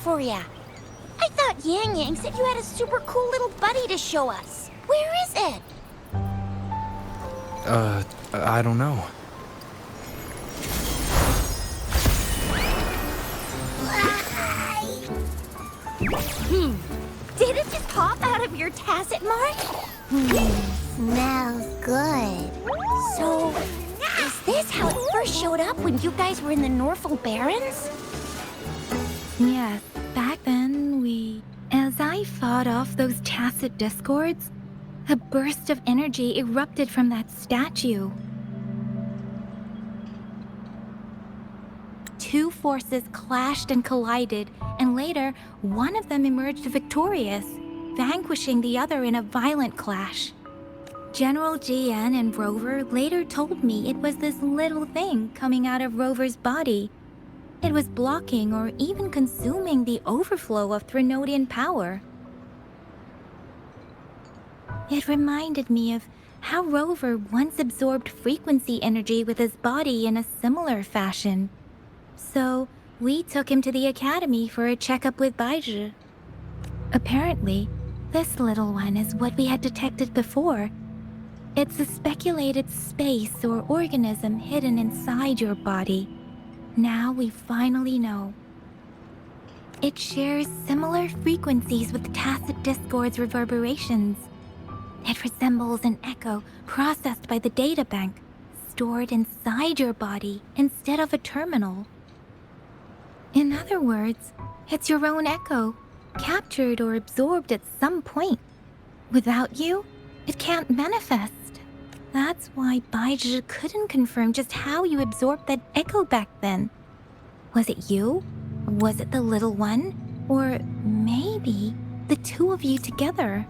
for ya. I thought Yang Yang said you had a super cool little buddy to show us. Where is it? I don't know. Did it just pop out of your tacit mark? Smells good. So, is this how it first showed up when you guys were in the Norfolk Barrens? Yes, back then as I fought off those tacit discords, a burst of energy erupted from that statue. Two forces clashed and collided, and later, one of them emerged victorious, vanquishing the other in a violent clash. General GN and Rover later told me it was this little thing coming out of Rover's body. It was blocking or even consuming the overflow of Threnodian power. It reminded me of how Rover once absorbed frequency energy with his body in a similar fashion. So, we took him to the academy for a checkup with Baizhi. Apparently, this little one is what we had detected before. It's a speculated space or organism hidden inside your body. Now we finally know. It shares similar frequencies with tacit discord's reverberations. It resembles an echo processed by the data bank, stored inside your body instead of a terminal. In other words, it's your own echo, captured or absorbed at some point. Without you, it can't manifest. That's why Baizhi couldn't confirm just how you absorbed that echo back then. Was it you? Was it the little one? Or maybe the two of you together?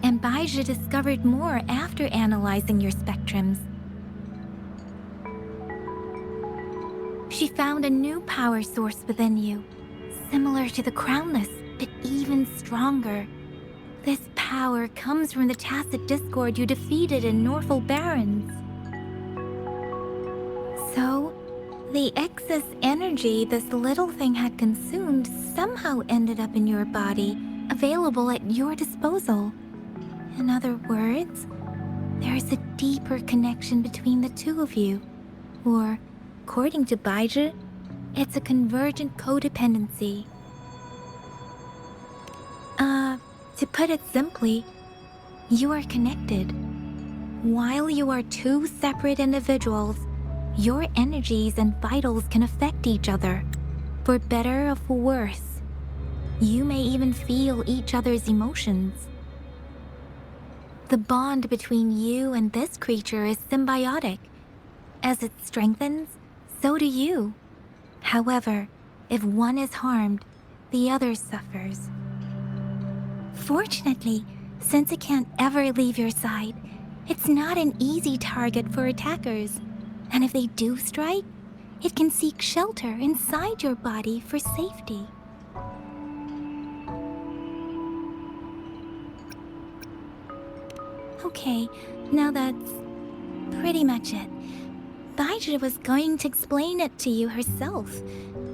And Baizhi discovered more after analyzing your spectrums. She found a new power source within you, similar to the Crownless, but even stronger. This power comes from the tacit discord you defeated in Norfolk Barrens. So, the excess energy this little thing had consumed somehow ended up in your body, available at your disposal. In other words, there is a deeper connection between the two of you, or according to Baizhi, it's a convergent codependency. To put it simply, you are connected. While you are two separate individuals, your energies and vitals can affect each other, for better or for worse. You may even feel each other's emotions. The bond between you and this creature is symbiotic. As it strengthens, so do you. However, if one is harmed, the other suffers. Fortunately, since it can't ever leave your side, it's not an easy target for attackers. And if they do strike, it can seek shelter inside your body for safety. Okay, now that's pretty much it. Baizhi was going to explain it to you herself,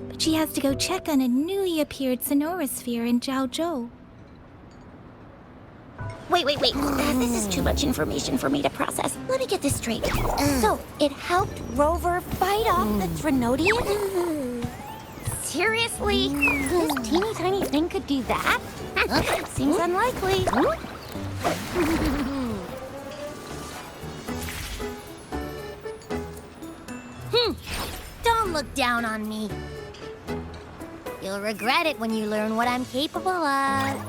but she has to go check on a newly appeared sonorosphere in Jiaozhou. Wait. This is too much information for me to process. Let me get this straight. So, it helped Rover fight off the Threnodian? Seriously? This teeny tiny thing could do that? Seems unlikely. Don't look down on me. You'll regret it when you learn what I'm capable of.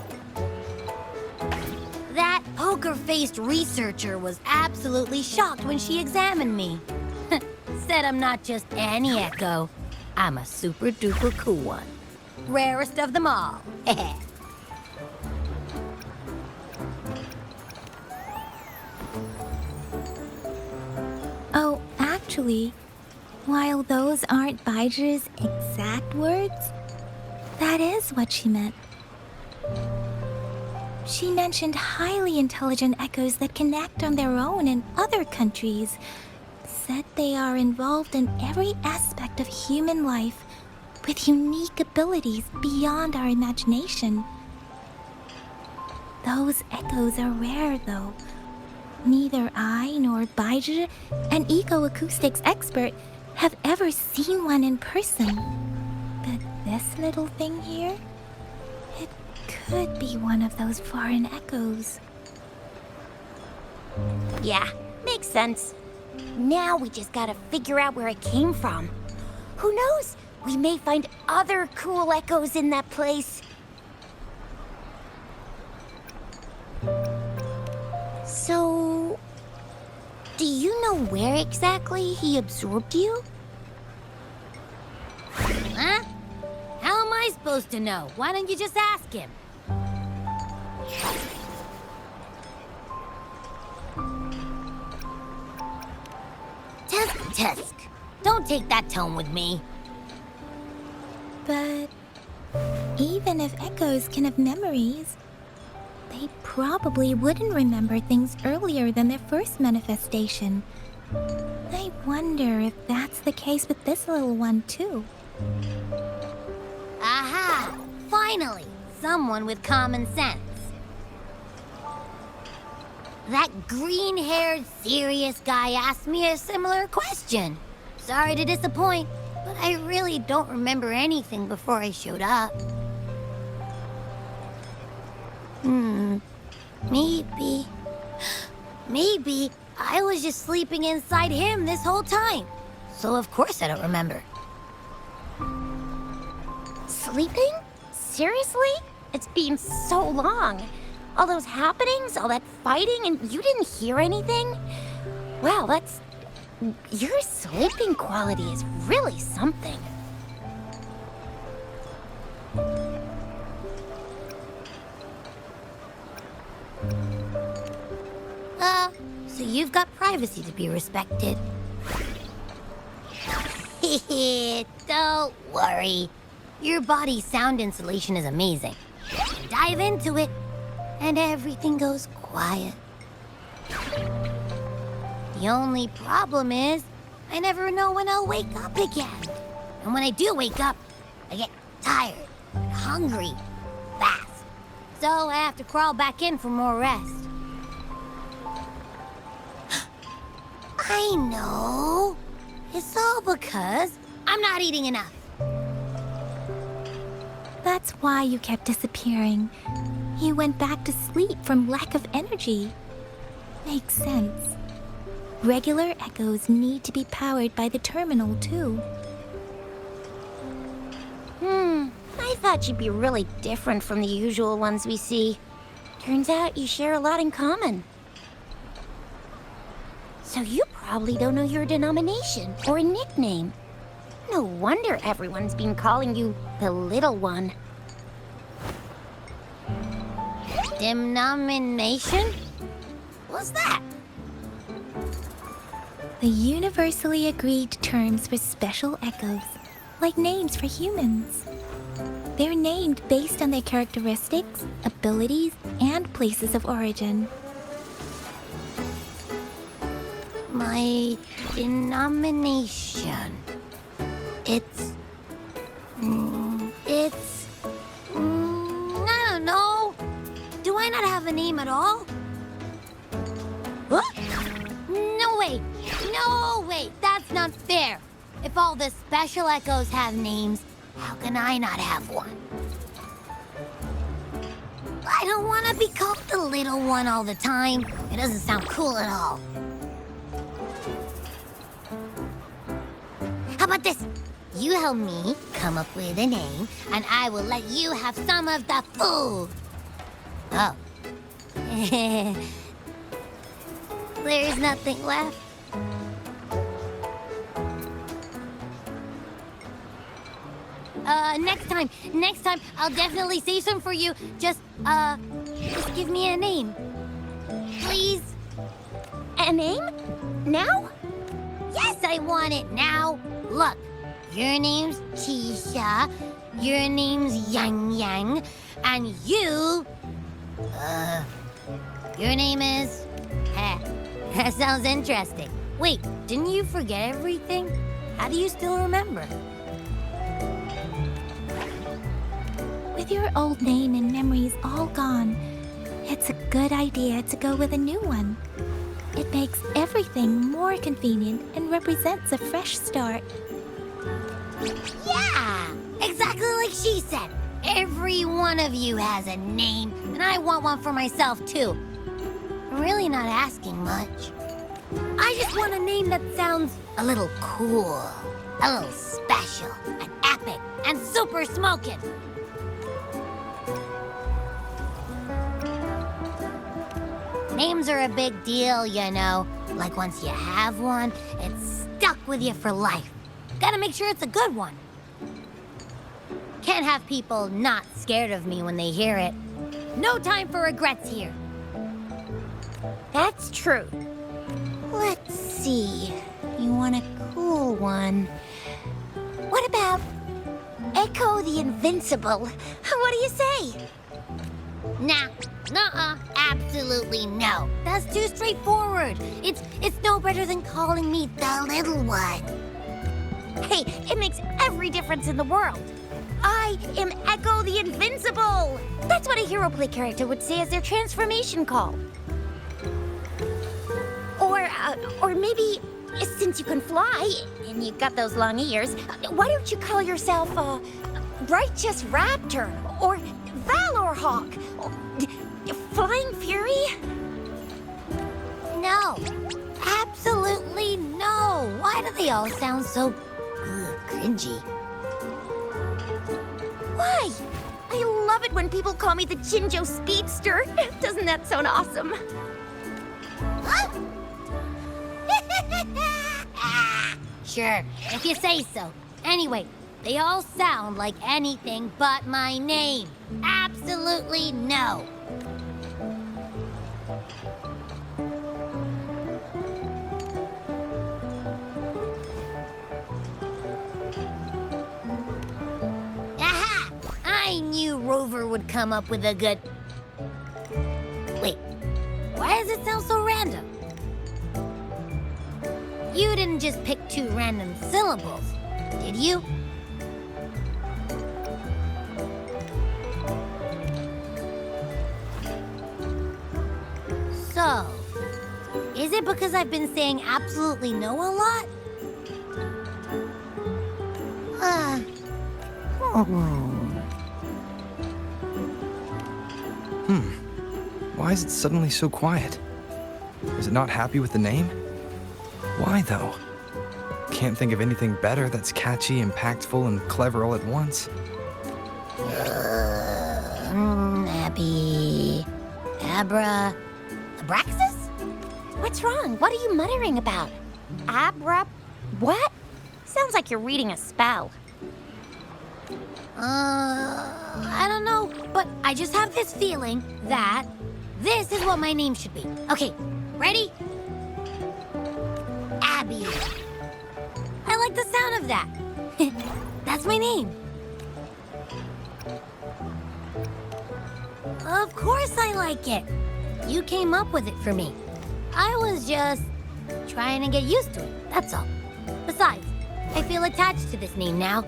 That poker-faced researcher was absolutely shocked when she examined me. Said I'm not just any echo. I'm a super-duper cool one. Rarest of them all. Oh, actually, while those aren't Baizhi's exact words, that is what she meant. She mentioned highly intelligent echoes that can act on their own in other countries. Said they are involved in every aspect of human life, with unique abilities beyond our imagination. Those echoes are rare, though. Neither I nor Baizhi, an eco-acoustics expert, have ever seen one in person. But this little thing here, it could be one of those foreign echoes. Yeah, makes sense. Now we just gotta figure out where it came from. Who knows? We may find other cool echoes in that place. So, do you know where exactly he absorbed you? Huh? How am I supposed to know? Why don't you just ask him? Tusk. Don't take that tone with me. But even if echoes can have memories, they probably wouldn't remember things earlier than their first manifestation. I wonder if that's the case with this little one, too. Aha! Finally! Someone with common sense. That green-haired, serious guy asked me a similar question. Sorry to disappoint, but I really don't remember anything before I showed up. Maybe I was just sleeping inside him this whole time. So of course I don't remember. Sleeping? Seriously? It's been so long. All those happenings, all that fighting, and you didn't hear anything? Wow, that's... Your sleeping quality is really something. So you've got privacy to be respected. Don't worry. Your body's sound insulation is amazing. Dive into it, and everything goes quiet. The only problem is, I never know when I'll wake up again. And when I do wake up, I get tired and hungry fast. So I have to crawl back in for more rest. I know. It's all because I'm not eating enough. That's why you kept disappearing. You went back to sleep from lack of energy. Makes sense. Regular echoes need to be powered by the terminal, too. I thought you'd be really different from the usual ones we see. Turns out you share a lot in common. So you probably don't know your denomination or a nickname. No wonder everyone's been calling you the Little One. Denomination? What's that? The universally agreed terms for special echoes, like names for humans. They're named based on their characteristics, abilities, and places of origin. My denomination. It's... I don't know. Do I not have a name at all? What? No way! No way! That's not fair! If all the special echoes have names, how can I not have one? I don't want to be called the Little One all the time. It doesn't sound cool at all. How about this? You help me come up with a name, and I will let you have some of the food. Oh. There's nothing left. Next time, I'll definitely save some for you. Just give me a name. Please? A name? Now? Yes, I want it now. Look, your name's Tisha, your name's Yang Yang, and you Your name is? That sounds interesting. Wait, didn't you forget everything? How do you still remember? With your old name and memories all gone, it's a good idea to go with a new one. It makes everything more convenient and represents a fresh start. Yeah, exactly like she said. Every one of you has a name, and I want one for myself too. I'm really not asking much. I just want a name that sounds a little cool, a little special, and epic, and super smoking. Names are a big deal, you know. Like once you have one, it's stuck with you for life. Gotta make sure it's a good one. Can't have people not scared of me when they hear it. No time for regrets here. That's true. Let's see. You want a cool one. What about Echo the Invincible? What do you say? Nah, nuh-uh, absolutely no. That's too straightforward. It's no better than calling me the little one. Hey, it makes every difference in the world. I am Echo the Invincible! That's what a hero play character would say as their transformation call. Or maybe, since you can fly, and you've got those long ears, why don't you call yourself, Righteous Raptor, or Valor Hawk, or Flying Fury? No, absolutely no. Why do they all sound so cringy? Why? I love it when people call me the Jinjo Speedster. Doesn't that sound awesome? Huh? Sure, if you say so. Anyway, they all sound like anything but my name. Absolutely no. Aha! I knew Rover would come up with a good... Wait, why does it sound so random? You didn't just pick two random syllables, did you? So, is it because I've been saying absolutely no a lot? Why is it suddenly so quiet? Is it not happy with the name? Why, though? Can't think of anything better that's catchy, impactful, and clever all at once. Abby... Abraxas? What's wrong? What are you muttering about? What? Sounds like you're reading a spell. I don't know, but I just have this feeling that this is what my name should be. Okay, ready? Abby. I like the sound of that. That's my name. Of course I like it. You came up with it for me. I was just trying to get used to it, that's all. Besides, I feel attached to this name now.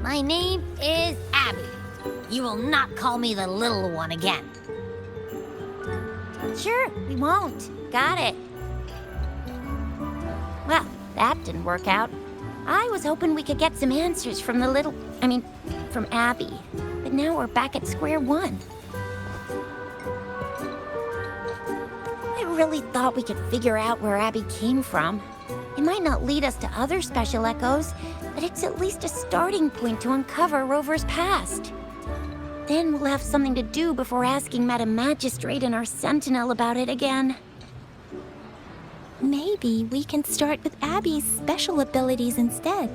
My name is Abby. You will not call me the little one again. Sure, we won't. Got it. Well, that didn't work out. I was hoping we could get some answers from from Abby. But now we're back at square one. I really thought we could figure out where Abby came from. It might not lead us to other special echoes, but it's at least a starting point to uncover Rover's past. Then we'll have something to do before asking Madam Magistrate and our Sentinel about it again. Maybe we can start with Abby's special abilities instead.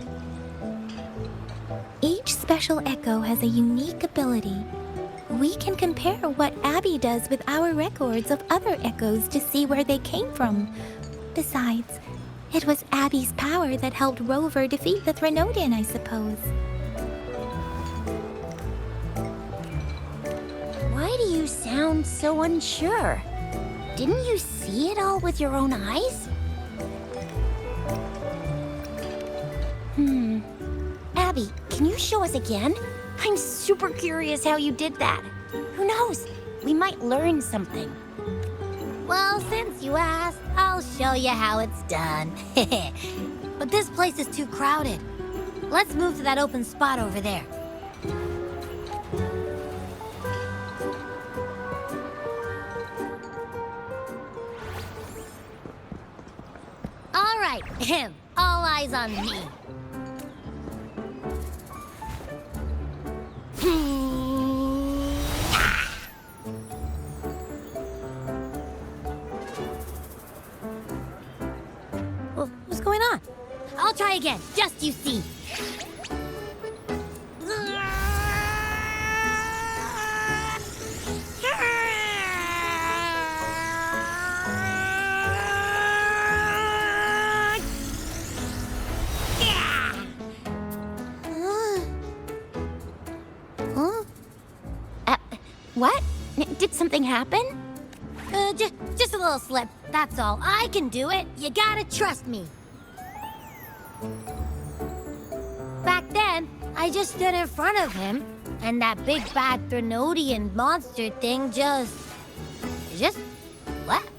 Each special echo has a unique ability. We can compare what Abby does with our records of other echoes to see where they came from. Besides, It was Abby's power that helped Rover defeat the Threnodian, I suppose. Why do you sound so unsure? Didn't you see it all with your own eyes? Abby, can you show us again? I'm super curious how you did that. Who knows? We might learn something. Well, since you asked, I'll show you how it's done. But this place is too crowded. Let's move to that open spot over there. All right, all eyes on me. What's going on? I'll try again, just you see. What? Did something happen? Just a little slip, that's all. I can do it. You gotta trust me. Back then, I just stood in front of him, and that big bad Threnodian monster thing just left.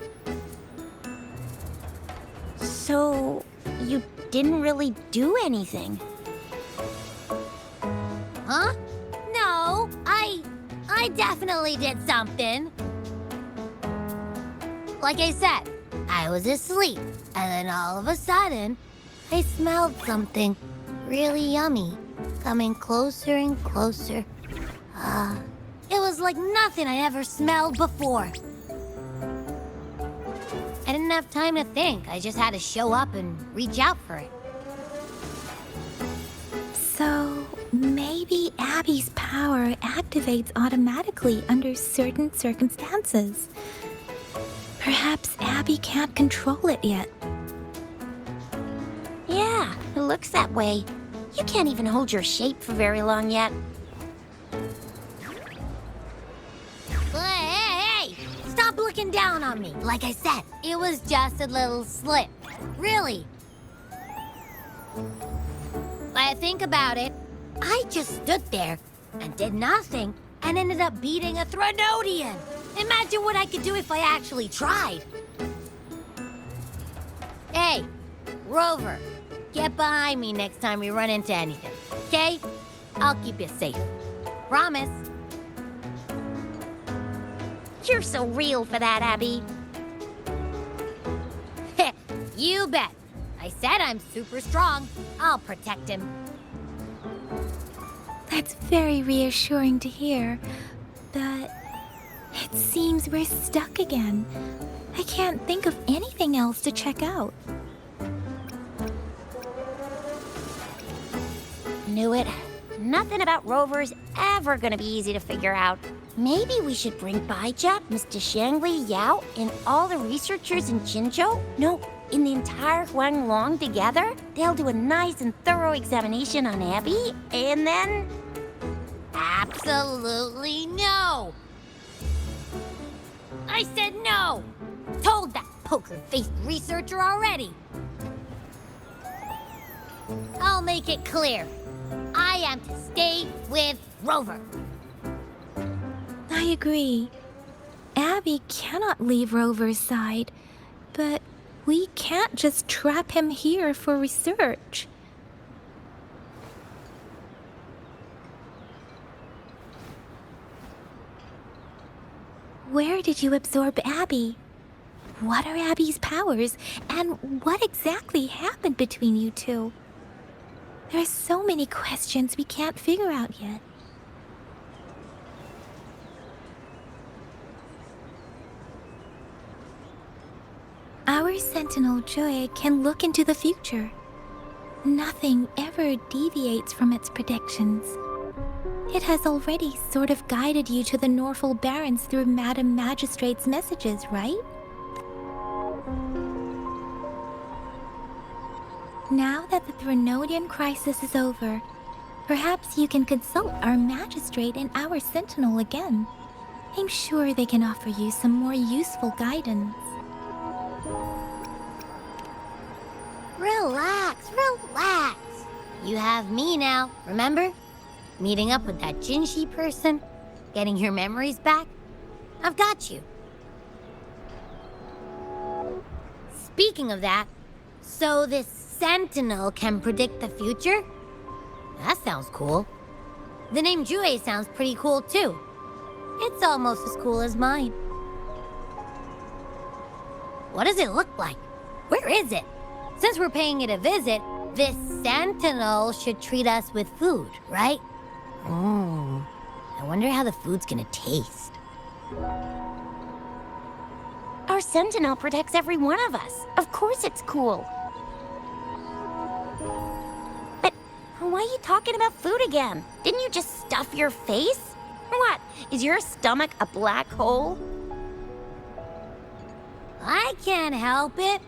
So, you didn't really do anything? Huh? No, I definitely did something. Like I said, I was asleep, and then all of a sudden, I smelled something really yummy coming closer and closer. It was like nothing I ever smelled before. I didn't have time to think. I just had to show up and reach out for it. So, maybe Abby's power activates automatically under certain circumstances. Perhaps Abby can't control it yet. Yeah, it looks that way. You can't even hold your shape for very long yet. Hey! Stop looking down on me. Like I said, it was just a little slip. Really. When I think about it, I just stood there and did nothing and ended up beating a Threnodian. Imagine what I could do if I actually tried. Hey, Rover, get behind me next time we run into anything, okay? I'll keep you safe. Promise. You're so real for that, Abby. You bet. I said I'm super strong. I'll protect him. That's very reassuring to hear, but it seems we're stuck again. I can't think of anything else to check out. Knew it. Nothing about Rover's ever gonna be easy to figure out. Maybe we should bring Baija, Mr. Shangli, Yao, and all the researchers in Jinzhou? No, in the entire Huanglong together? They'll do a nice and thorough examination on Abby, and then... Absolutely no! I said no! Told that poker-faced researcher already! I'll make it clear. I am to stay with Rover. I agree. Abby cannot leave Rover's side, but we can't just trap him here for research. Where did you absorb Abby? What are Abby's powers, and what exactly happened between you two? There are so many questions we can't figure out yet. Our Sentinel Joy can look into the future. Nothing ever deviates from its predictions. It has already sort of guided you to the Norfolk Barrens through Madam Magistrate's messages, right? Threnodian crisis is over, perhaps you can consult our magistrate and our sentinel again. I'm sure they can offer you some more useful guidance. Relax, relax. You have me now, remember? Meeting up with that Jinshi person, getting your memories back. I've got you. Speaking of that, so this sentinel can predict the future? That sounds cool. The name Jue sounds pretty cool too. It's almost as cool as mine. What does it look like? Where is it? Since we're paying it a visit, this sentinel should treat us with food, right? I wonder how the food's gonna taste. Our sentinel protects every one of us. Of course it's cool. But why are you talking about food again? Didn't you just stuff your face? What? Is your stomach a black hole? I can't help it.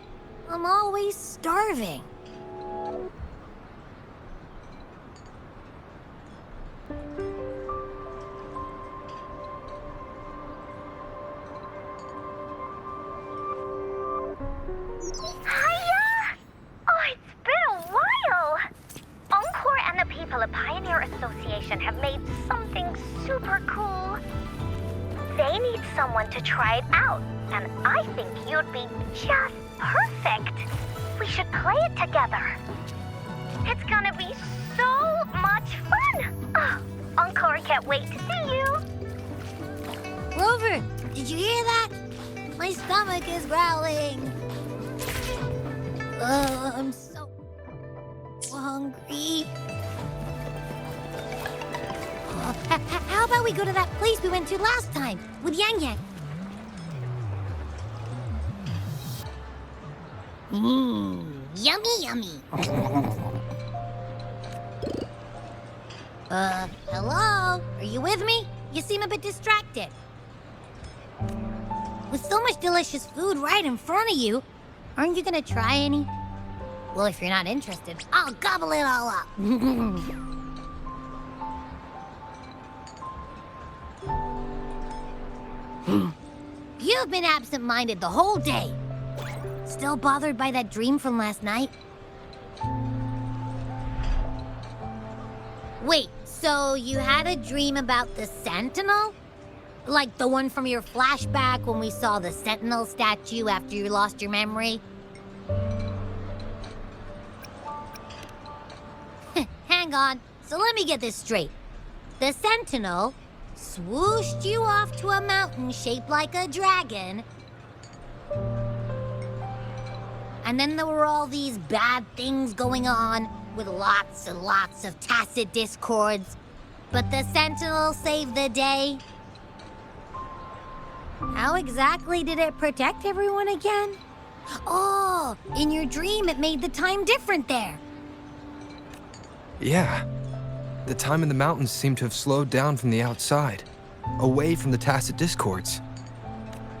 I'm always starving. Hiya! Oh, it's been a while! Encore and the people at Pioneer Association have made something super cool. They need someone to try it out, and I think you'd be just perfect. We should play it together. It's gonna be so much fun! Oh, Encore can't wait to see you! Rover, did you hear that? My stomach is growling. I'm so hungry. How about we go to that place we went to last time with Yang Yang? Yummy, yummy. Hello? Are you with me? You seem a bit distracted. With so much delicious food right in front of you, aren't you gonna try any? Well, if you're not interested, I'll gobble it all up. You've been absent-minded the whole day. Still bothered by that dream from last night? Wait, so you had a dream about the Sentinel? Like the one from your flashback when we saw the Sentinel statue after you lost your memory? Hang on, so let me get this straight. The Sentinel swooshed you off to a mountain shaped like a dragon. And then there were all these bad things going on with lots and lots of tacit discords. But the Sentinel saved the day. How exactly did it protect everyone again? Oh, in your dream it made the time different there. Yeah. The time in the mountains seemed to have slowed down from the outside, away from the tacit discords.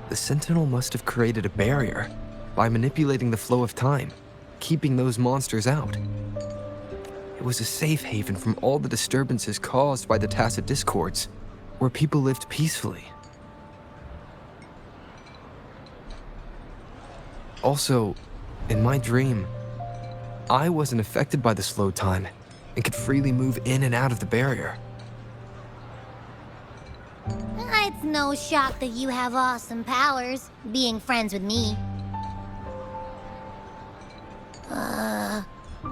The Sentinel must have created a barrier by manipulating the flow of time, keeping those monsters out. It was a safe haven from all the disturbances caused by the tacit discords, where people lived peacefully. Also, in my dream, I wasn't affected by the slow time and could freely move in and out of the barrier. It's no shock that you have awesome powers, being friends with me.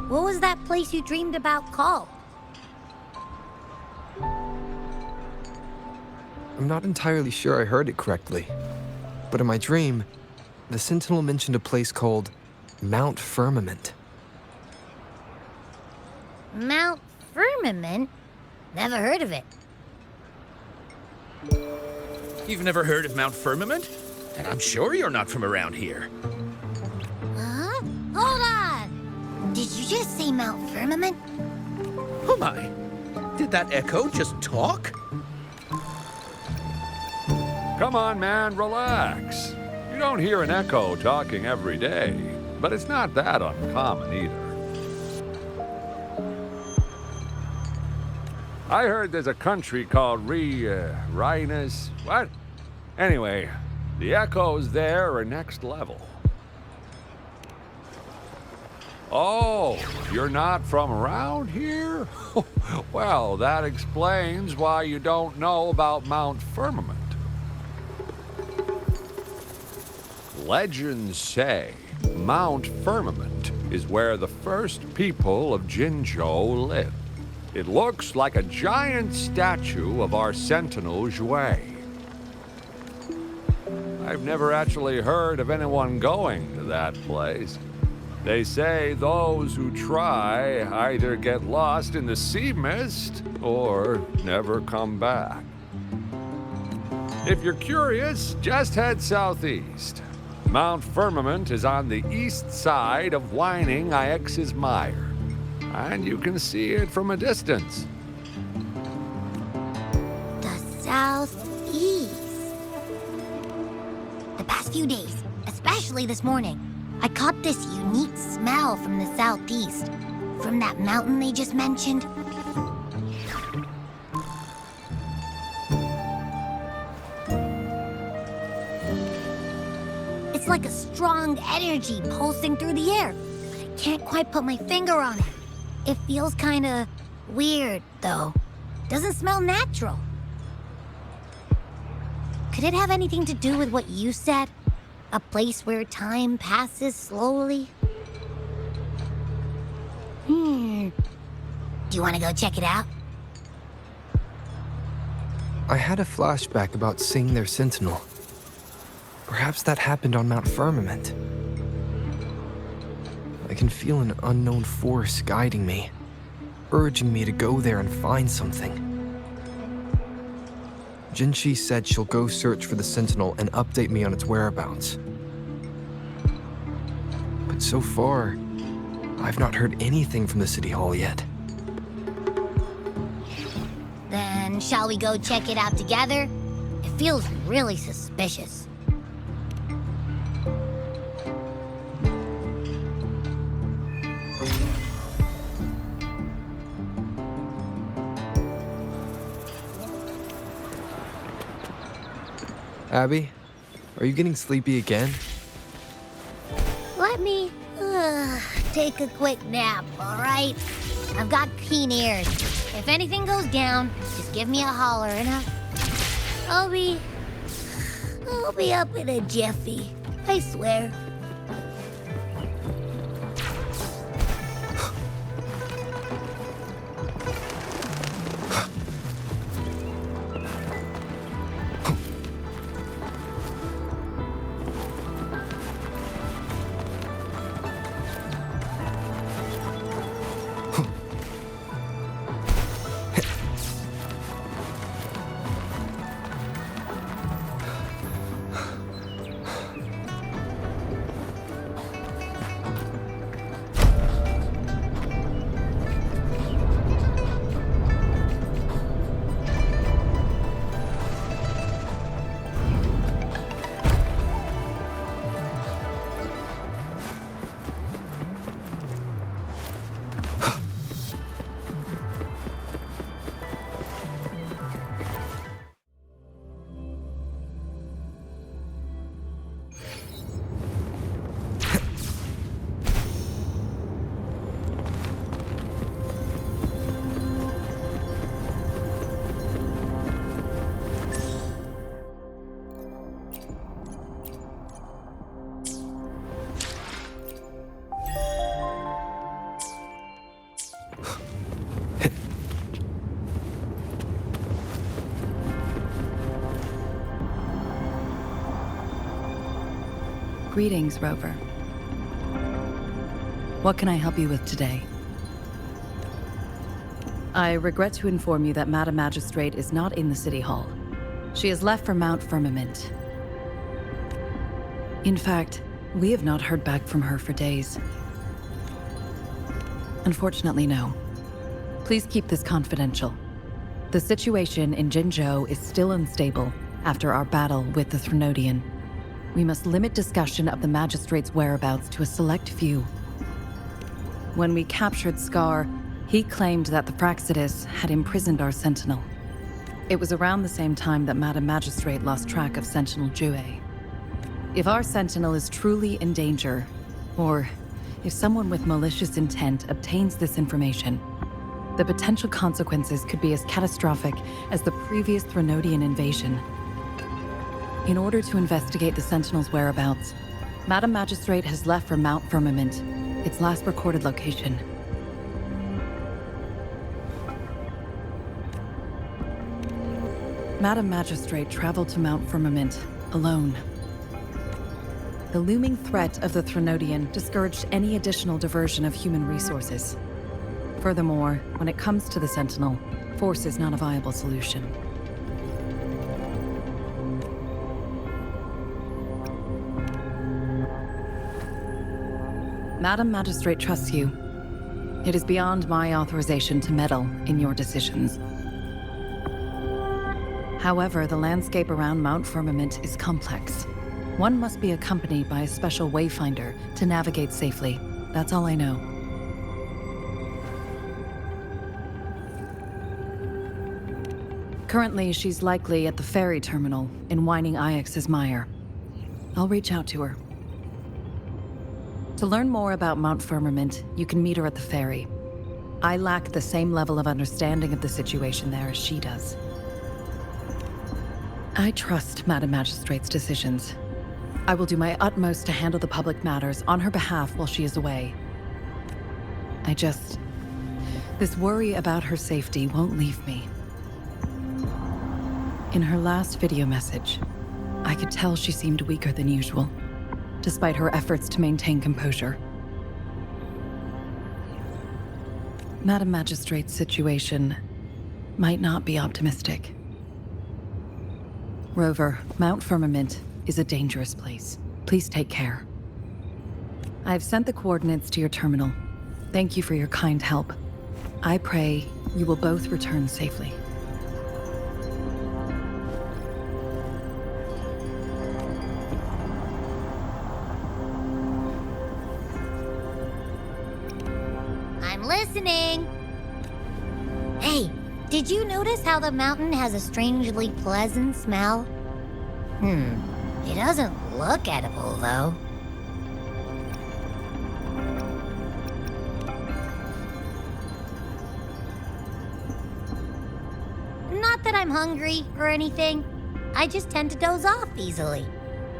What was that place you dreamed about called? I'm not entirely sure I heard it correctly, but in my dream, the Sentinel mentioned a place called Mount Firmament. Mount Firmament? Never heard of it. You've never heard of Mount Firmament? And I'm sure you're not from around here. Huh? Hold on! Did you just say Mount Firmament? Oh my! Did that echo just talk? Come on, man, relax. You don't hear an echo talking every day, but it's not that uncommon either. I heard there's a country called Rhinus. What? Anyway, the echoes there are next level. Oh, you're not from around here? Well, that explains why you don't know about Mount Firmament. Legends say Mount Firmament is where the first people of Jinzhou lived. It looks like a giant statue of our sentinel, Zhui. I've never actually heard of anyone going to that place. They say those who try either get lost in the sea mist or never come back. If you're curious, just head southeast. Mount Firmament is on the east side of whining Ix's Mire, and you can see it from a distance. The southeast. The past few days, especially this morning, I caught this unique smell from the southeast. From that mountain they just mentioned. It's like a strong energy pulsing through the air. I can't quite put my finger on it. It feels kinda weird, though. Doesn't smell natural. Could it have anything to do with what you said? A place where time passes slowly? Do you want to go check it out? I had a flashback about seeing their sentinel. Perhaps that happened on Mount Firmament. I can feel an unknown force guiding me, urging me to go there and find something. Jinshi said she'll go search for the sentinel and update me on its whereabouts. But so far, I've not heard anything from the City Hall yet. Then shall we go check it out together? It feels really suspicious. Abby, are you getting sleepy again? Let me take a quick nap, all right? I've got keen ears. If anything goes down, just give me a holler and I'll be up in a jiffy. I swear. Greetings, Rover. What can I help you with today? I regret to inform you that Madam Magistrate is not in the City Hall. She has left for Mount Firmament. In fact, we have not heard back from her for days. Unfortunately, no. Please keep this confidential. The situation in Jinzhou is still unstable after our battle with the Threnodian. We must limit discussion of the Magistrate's whereabouts to a select few. When we captured Scar, He claimed that the Praxidus had imprisoned our Sentinel. It was around the same time that Madam Magistrate lost track of Sentinel Jue. If our Sentinel is truly in danger, or if someone with malicious intent obtains this information, the potential consequences could be as catastrophic as the previous Threnodian invasion. In order to investigate the Sentinel's whereabouts, Madam Magistrate has left for Mount Firmament, its last recorded location. Madam Magistrate traveled to Mount Firmament alone. The looming threat of the Threnodian discouraged any additional diversion of human resources. Furthermore, when it comes to the Sentinel, force is not a viable solution. Madam Magistrate trusts you. It is beyond my authorization to meddle in your decisions. However, the landscape around Mount Firmament is complex. One must be accompanied by a special wayfinder to navigate safely. That's all I know. Currently, she's likely at the ferry terminal in Whining Ix's Mire. I'll reach out to her. To learn more about Mount Firmament, you can meet her at the ferry. I lack the same level of understanding of the situation there as she does. I trust Madam Magistrate's decisions. I will do my utmost to handle the public matters on her behalf while she is away. This worry about her safety won't leave me. In her last video message, I could tell she seemed weaker than usual, despite her efforts to maintain composure. Madam Magistrate's situation might not be optimistic. Rover, Mount Firmament is a dangerous place. Please take care. I have sent the coordinates to your terminal. Thank you for your kind help. I pray you will both return safely. I'm listening. Hey, did you notice how the mountain has a strangely pleasant smell? It doesn't look edible, though. Not that I'm hungry or anything. I just tend to doze off easily.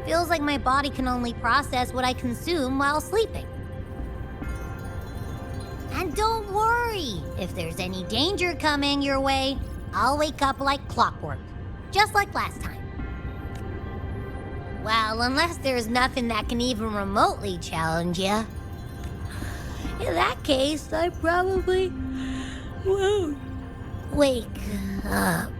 Feels like my body can only process what I consume while sleeping. And don't worry, if there's any danger coming your way, I'll wake up like clockwork, just like last time. Well, unless there's nothing that can even remotely challenge you. In that case, I probably won't wake up.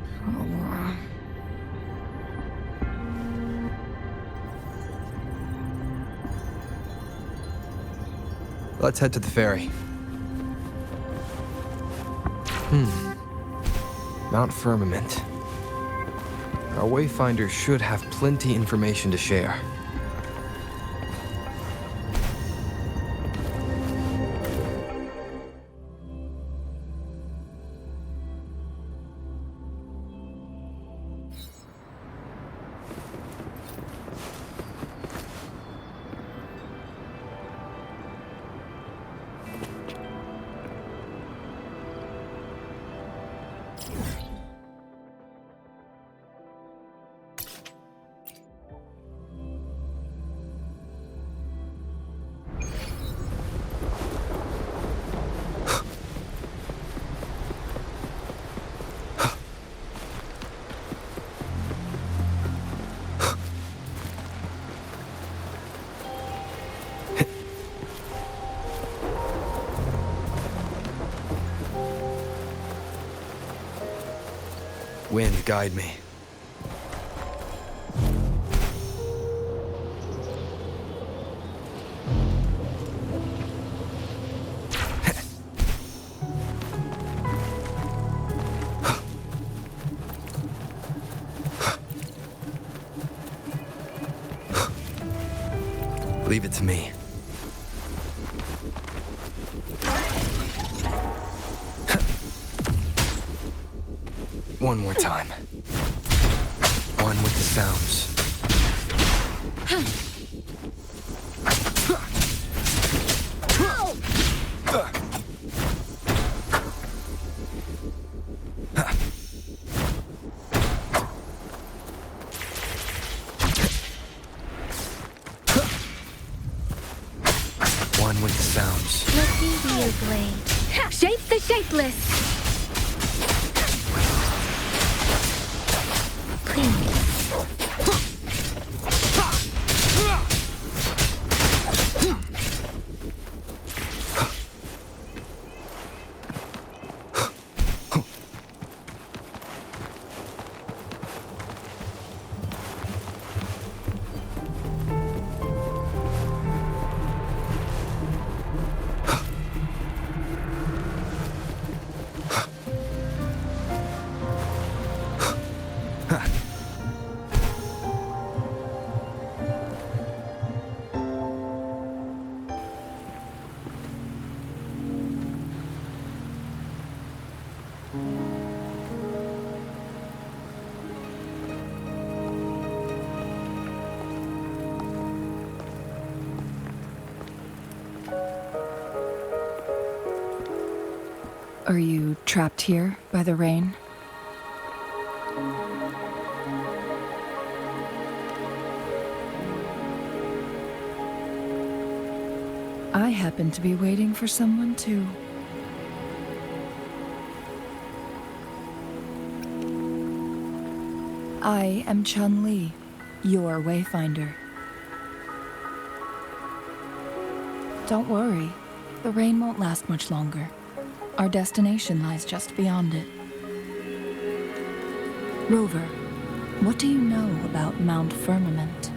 Let's head to the ferry. Mount Firmament. Our wayfinder should have plenty information to share. Wind, guide me. Leave it to me. One more time. One with the sounds. One with the sounds. Let me be your blade. Shape the shapeless. Clean. Are you trapped here by the rain? I happen to be waiting for someone too. I am Chun-Li, your wayfinder. Don't worry, the rain won't last much longer. Our destination lies just beyond it. Rover, what do you know about Mount Firmament?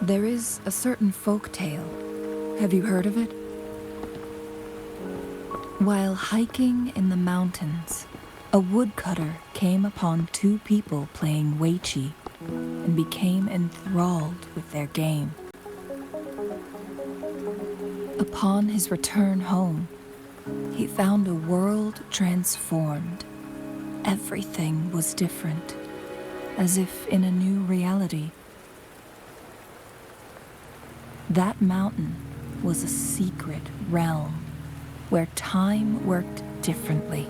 There is a certain folk tale. Have you heard of it? While hiking in the mountains, a woodcutter came upon two people playing weiqi and became enthralled with their game. Upon his return home, he found a world transformed. Everything was different, as if in a new reality. That mountain was a secret realm where time worked differently.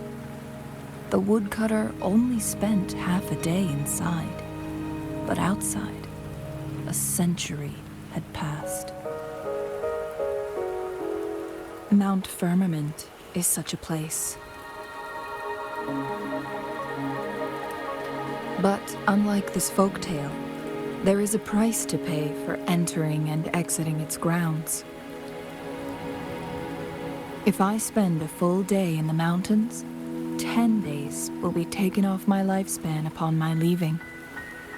The woodcutter only spent half a day inside, but outside, a century had passed. Mount Firmament is such a place. But unlike this folktale, there is a price to pay for entering and exiting its grounds. If I spend a full day in the mountains, 10 days will be taken off my lifespan upon my leaving,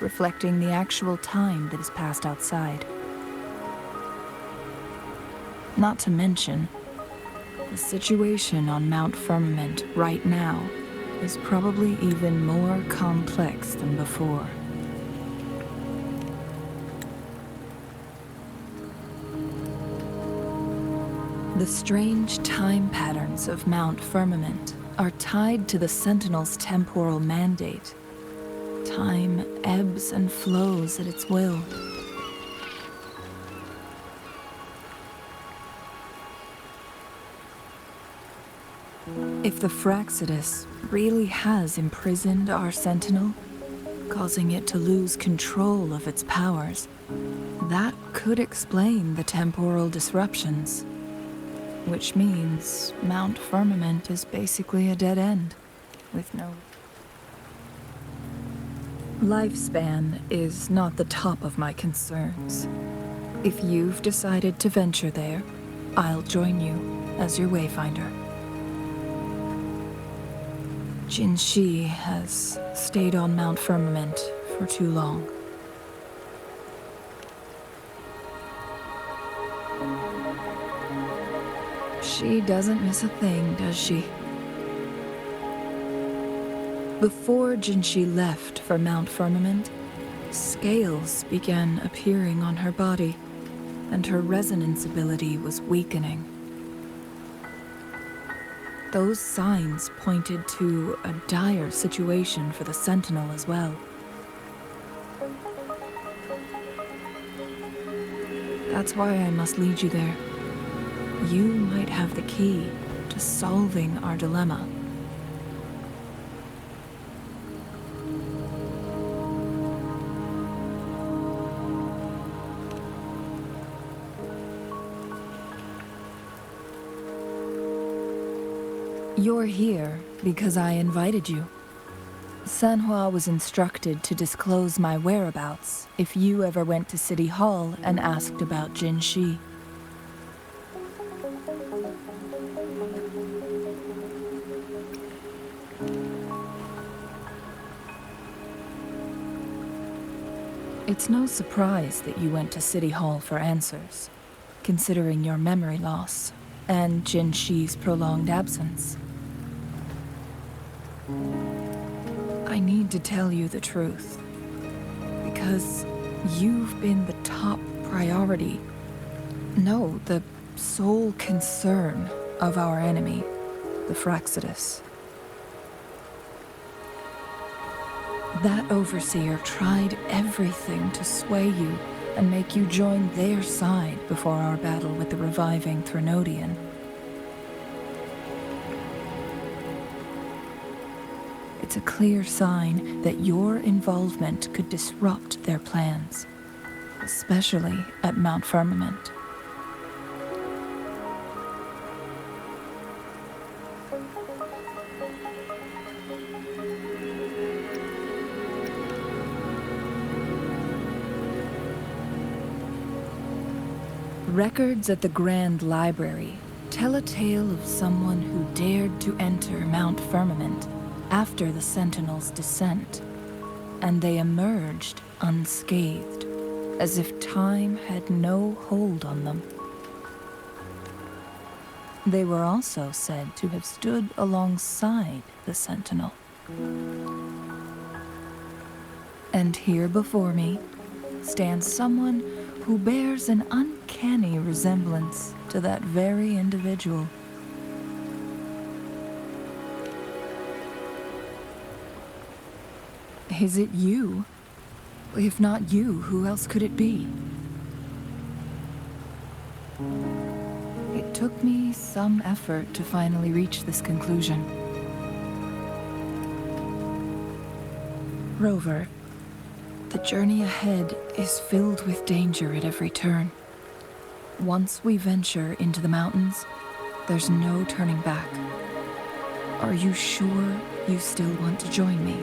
reflecting the actual time that is passed outside. Not to mention, the situation on Mount Firmament right now is probably even more complex than before. The strange time patterns of Mount Firmament are tied to the Sentinel's temporal mandate. Time ebbs and flows at its will. If the Fraxidus really has imprisoned our Sentinel, causing it to lose control of its powers, that could explain the temporal disruptions. Which means Mount Firmament is basically a dead end, with no... Lifespan is not the top of my concerns. If you've decided to venture there, I'll join you as your wayfinder. Jinshi has stayed on Mount Firmament for too long. She doesn't miss a thing, does she? Before Jinshi left for Mount Firmament, Scales began appearing on her body, and her resonance ability was weakening. Those signs pointed to a dire situation for the Sentinel as well. That's why I must lead you there. You might have the key to solving our dilemma. You're here because I invited you. Sanhua was instructed to disclose my whereabouts if you ever went to City Hall and asked about Jin Shi. It's no surprise that you went to City Hall for answers, considering your memory loss and Jin Shi's prolonged absence. I need to tell you the truth, because you've been the top priority, no, the sole concern of our enemy, the Fraxidus. That overseer tried everything to sway you and make you join their side before our battle with the reviving Threnodian. It's a clear sign that your involvement could disrupt their plans, especially at Mount Firmament. Records at the Grand Library tell a tale of someone who dared to enter Mount Firmament after the Sentinel's descent, and they emerged unscathed, as if time had no hold on them. They were also said to have stood alongside the Sentinel. And here before me stands someone who bears an uncanny resemblance to that very individual. Is it you? If not you, who else could it be? It took me some effort to finally reach this conclusion. Rover, the journey ahead is filled with danger at every turn. Once we venture into the mountains, there's no turning back. Are you sure you still want to join me?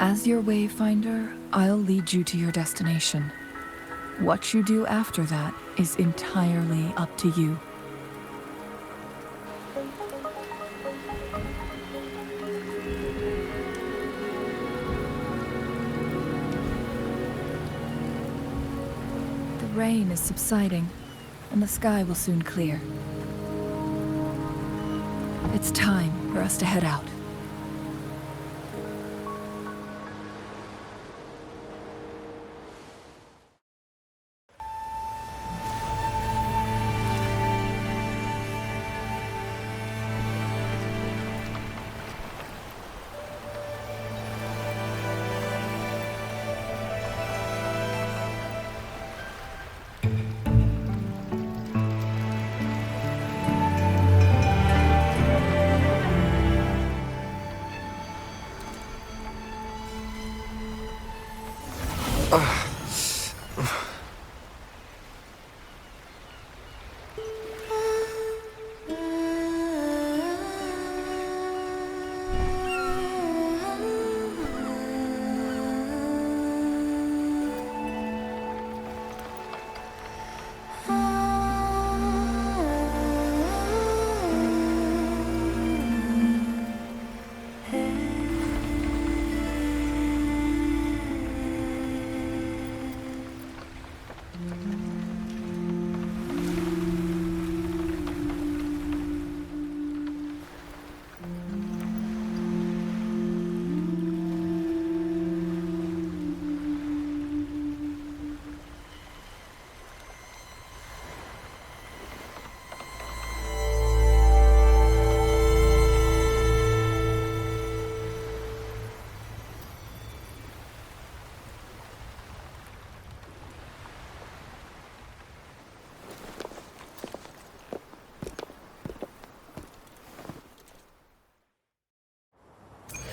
As your wayfinder, I'll lead you to your destination. What you do after that is entirely up to you. The rain is subsiding, and the sky will soon clear. It's time for us to head out.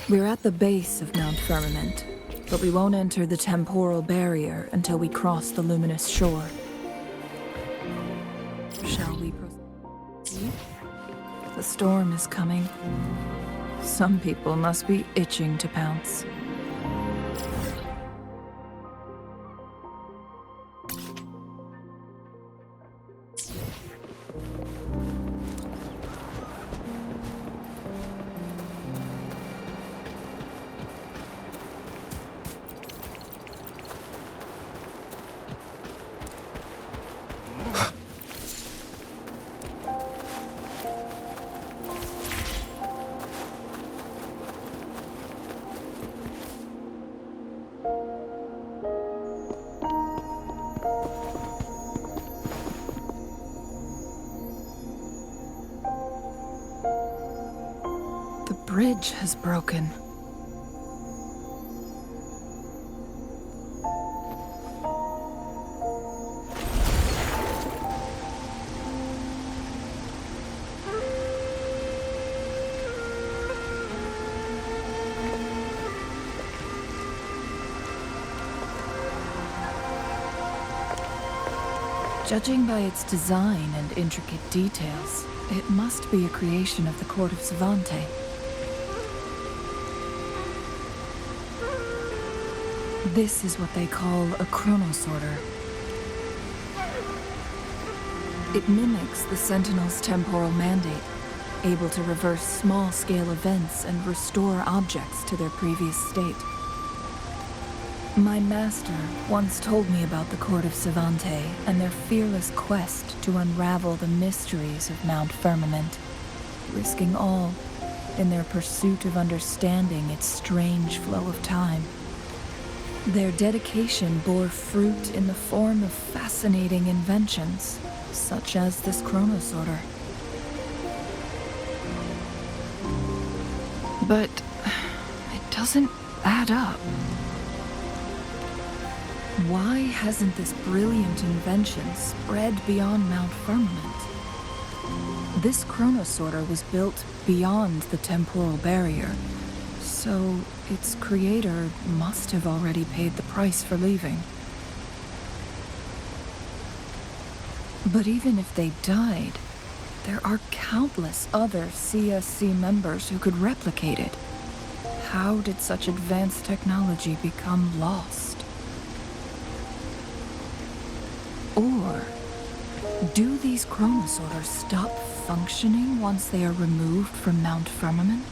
We're at the base of Mount Firmament, but we won't enter the temporal barrier until we cross the luminous shore. Shall we proceed? The storm is coming. Some people must be itching to pounce. The bridge has broken. Judging by its design and intricate details, it must be a creation of the court of Savante. This is what they call a chronosorter. It mimics the Sentinel's temporal mandate, able to reverse small-scale events and restore objects to their previous state. My master once told me about the court of Savante and their fearless quest to unravel the mysteries of Mount Firmament, risking all in their pursuit of understanding its strange flow of time. Their dedication bore fruit in the form of fascinating inventions, such as this chronosorter. But it doesn't add up. Why hasn't this brilliant invention spread beyond Mount Firmament? This chronosorter was built beyond the temporal barrier, so its creator must have already paid the price for leaving. But even if they died, there are countless other CSC members who could replicate it. How did such advanced technology become lost? Or do these chronosorters stop functioning once they are removed from Mount Firmament?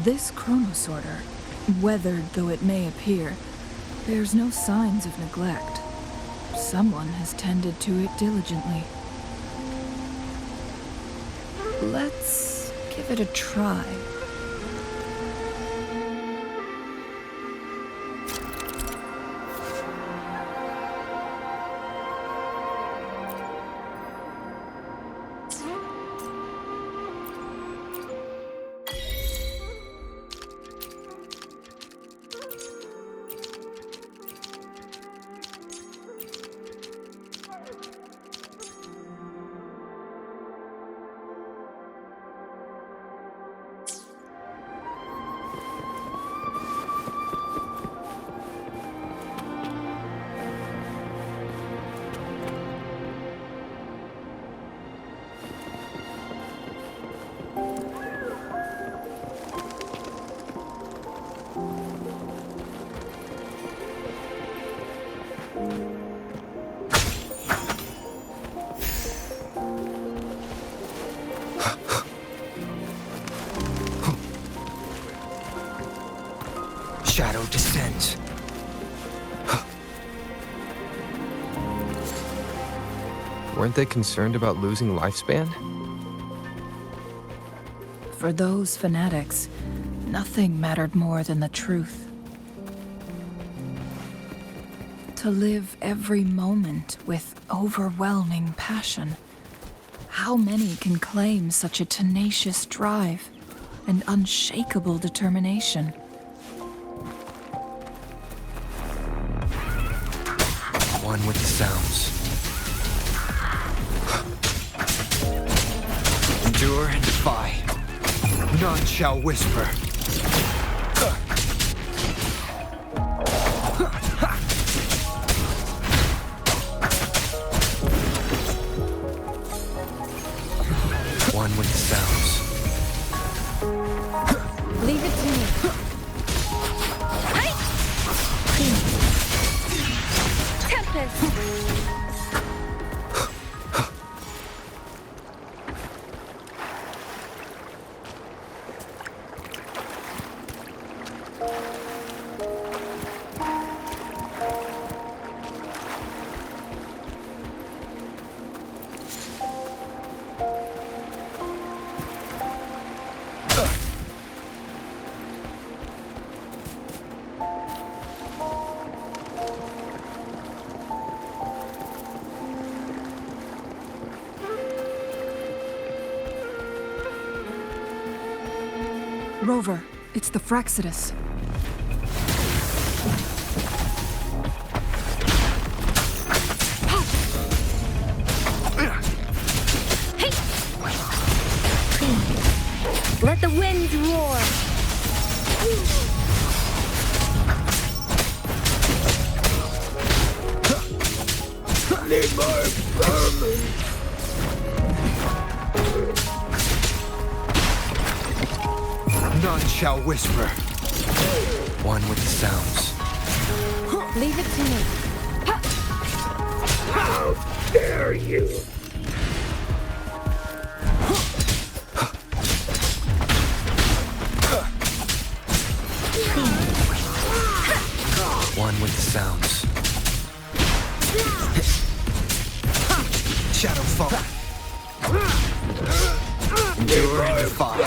This chronosorter, weathered though it may appear, bears no signs of neglect. Someone has tended to it diligently. Let's give it a try. Shadow descends. Weren't they concerned about losing lifespan? For those fanatics, nothing mattered more than the truth. To live every moment with overwhelming passion. How many can claim such a tenacious drive and unshakable determination? One with the sounds. Endure None shall whisper. One with the sounds. Leave it to me. Tempest! Rover, it's the Frexidus. Let the winds roar. Need more vermin. None shall whisper. One with the sounds. Leave it to me. How dare you! One with the sounds. Shadow fall. Endure and defy.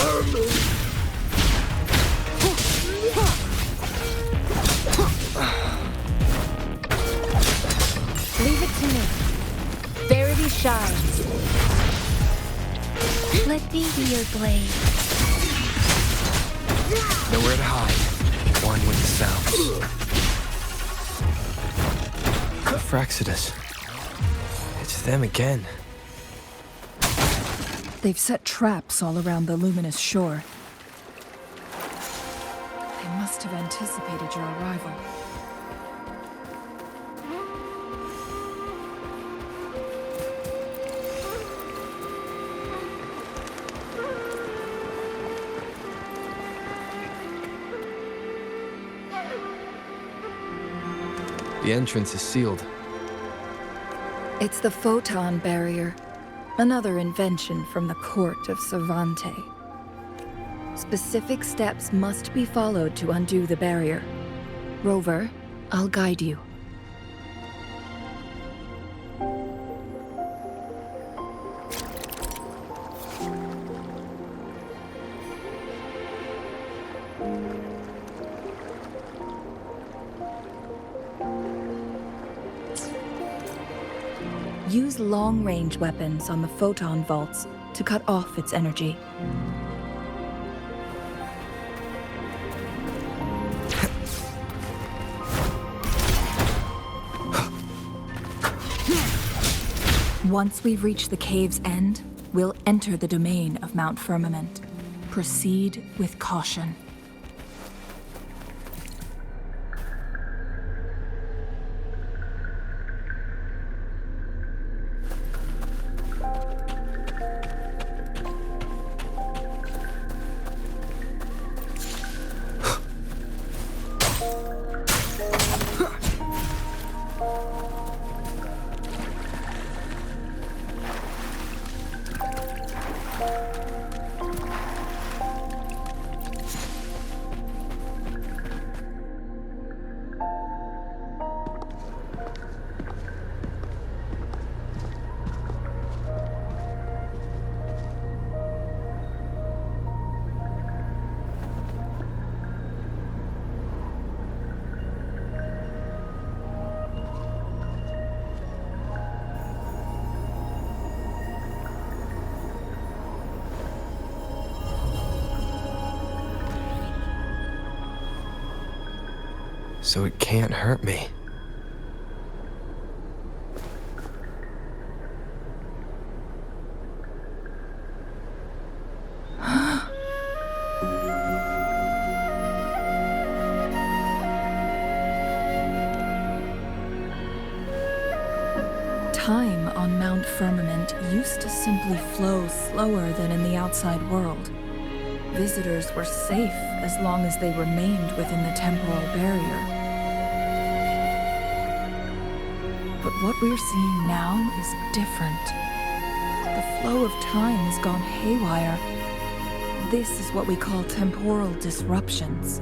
Leave it to me. Verity shines. Let me be your blade. Nowhere to hide. One with the sounds. Frexidus. It's them again. They've set traps all around the luminous shore. They must have anticipated your arrival. The entrance is sealed. It's the photon barrier, another invention from the court of Cervante. Specific steps must be followed to undo the barrier. Rover, I'll guide you. Use long-range weapons on the photon vaults to cut off its energy. Once we've reached the cave's end, we'll enter the domain of Mount Firmament. Proceed with caution. So it can't hurt me. Mount Firmament used to simply flow slower than in the outside world. Visitors were safe as long as they remained within the temporal barrier. But what we're seeing now is different. The flow of time has gone haywire. This is what we call temporal disruptions.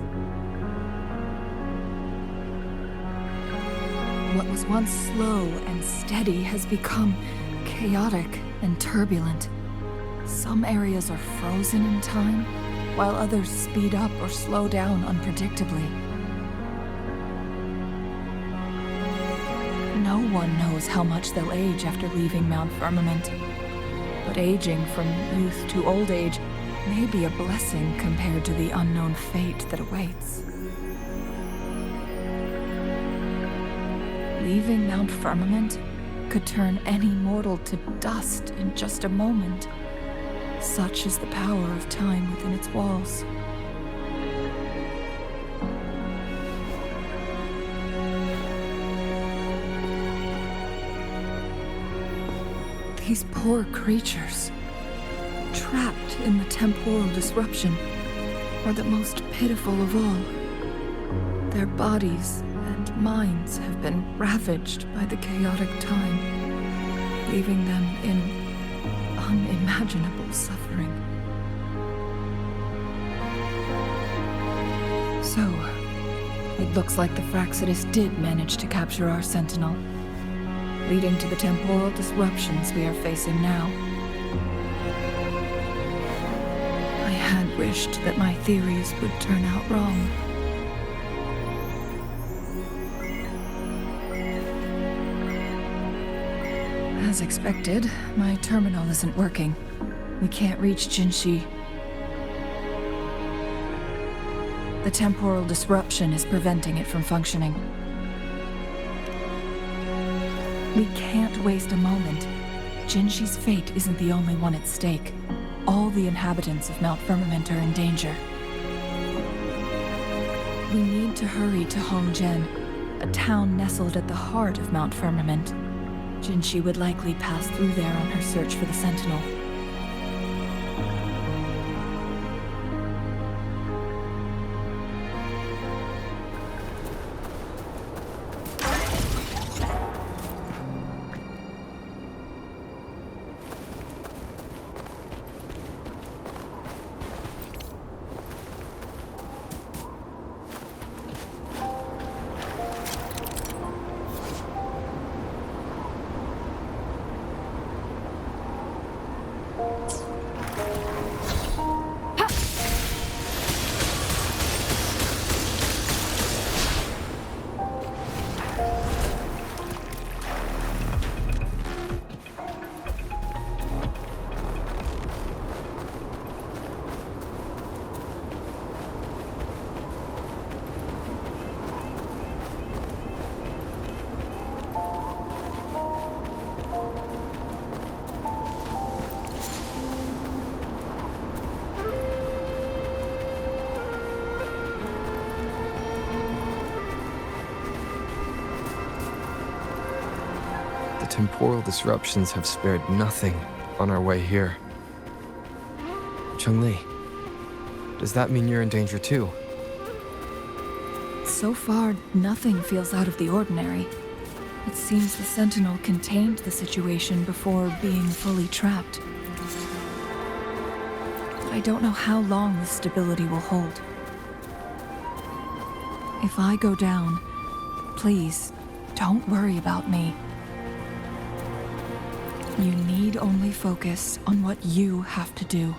What was once slow and steady has become chaotic and turbulent. Some areas are frozen in time, while others speed up or slow down unpredictably. No one knows how much they'll age after leaving Mount Firmament. But aging from youth to old age may be a blessing compared to the unknown fate that awaits. Leaving Mount Firmament could turn any mortal to dust in just a moment. Such is the power of time within its walls. These poor creatures, trapped in the temporal disruption, are the most pitiful of all. Their bodies and minds have been ravaged by the chaotic time, leaving them in unimaginable suffering. So, it looks like the Fraxidus did manage to capture our Sentinel, leading to the temporal disruptions we are facing now. I had wished that my theories would turn out wrong. As expected, my terminal isn't working. We can't reach Jinshi. The temporal disruption is preventing it from functioning. We can't waste a moment. Jinshi's fate isn't the only one at stake. All the inhabitants of Mount Firmament are in danger. We need to hurry to Hongjian, a town nestled at the heart of Mount Firmament. Jinshi would likely pass through there on her search for the Sentinel. Temporal disruptions have spared nothing on our way here. Chun-Li, does that mean you're in danger too? So far, nothing feels out of the ordinary. It seems the Sentinel contained the situation before being fully trapped. But I don't know how long this stability will hold. If I go down, please, don't worry about me. You need only focus on what you have to do.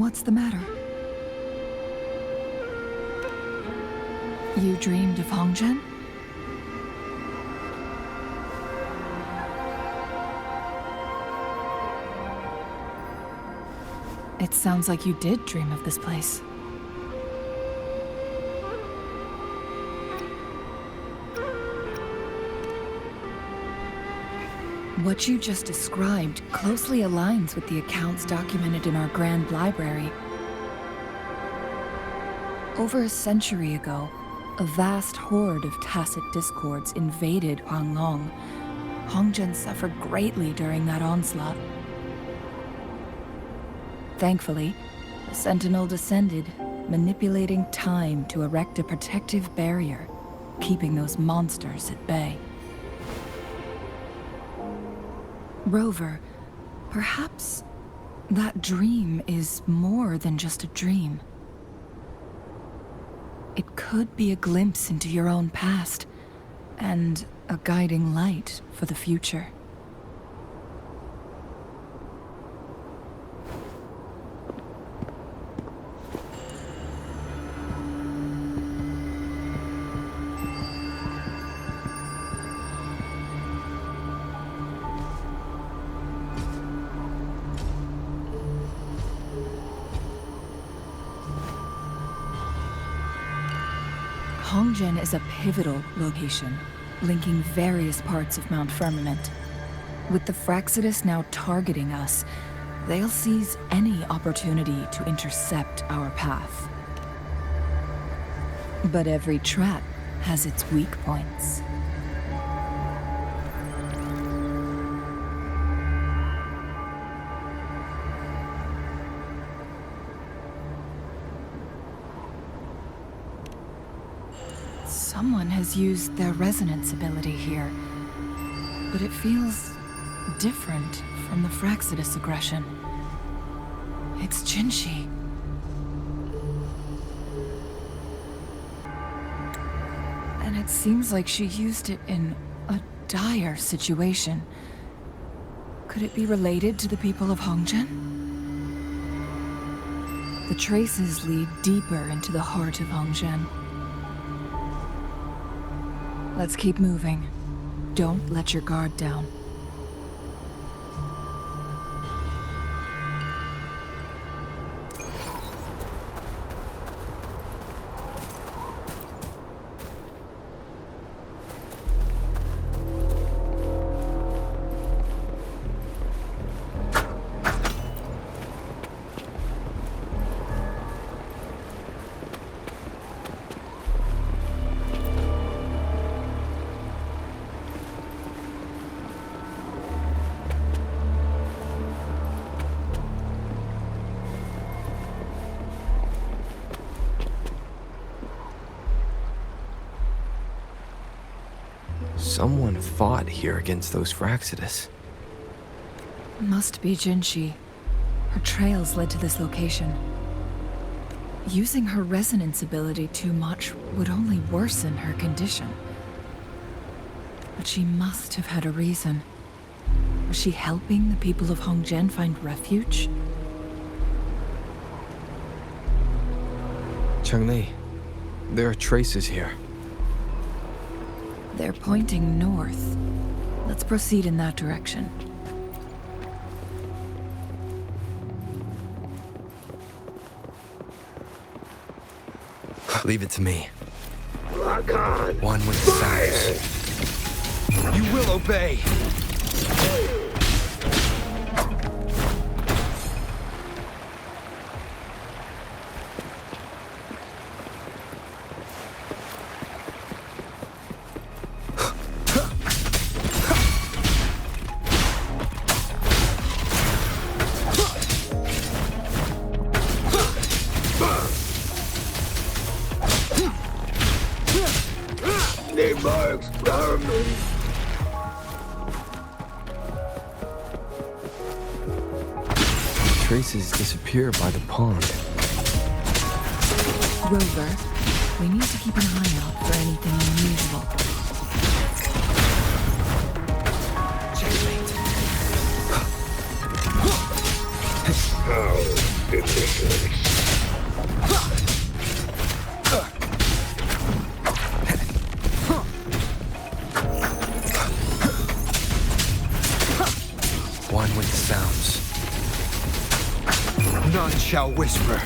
What's the matter? You dreamed of Hongzhen? It sounds like you did dream of this place. What you just described closely aligns with the accounts documented in our Grand Library. Over a century ago, a vast horde of tacit discords invaded Huanglong. Hongzhen suffered greatly during that onslaught. Thankfully, the Sentinel descended, manipulating time to erect a protective barrier, keeping those monsters at bay. Rover, perhaps that dream is more than just a dream. It could be a glimpse into your own past, and a guiding light for the future. Hongzhen is a pivotal location, linking various parts of Mount Firmament. With the Fraxidus now targeting us, they'll seize any opportunity to intercept our path. But every trap has its weak points. Someone has used their resonance ability here, but it feels different from the Fraxidus aggression. It's Jinshi. And it seems like she used it in a dire situation. Could it be related to the people of Hongzhen? The traces lead deeper into the heart of Hongzhen. Let's keep moving. Don't let your guard down. Someone fought here against those Fraxidus. Must be Jinshi. Her trails led to this location. Using her resonance ability too much would only worsen her condition. But she must have had a reason. Was she helping the people of Hongzhen find refuge? Cheng-Li, there are traces here. They're pointing north. Let's proceed in that direction. Leave it to me. One with the sounds. You will obey! Traces disappear by the pond. Rover, we need to keep an eye out for anything unusual. How delicious. One with the sounds. None shall whisper.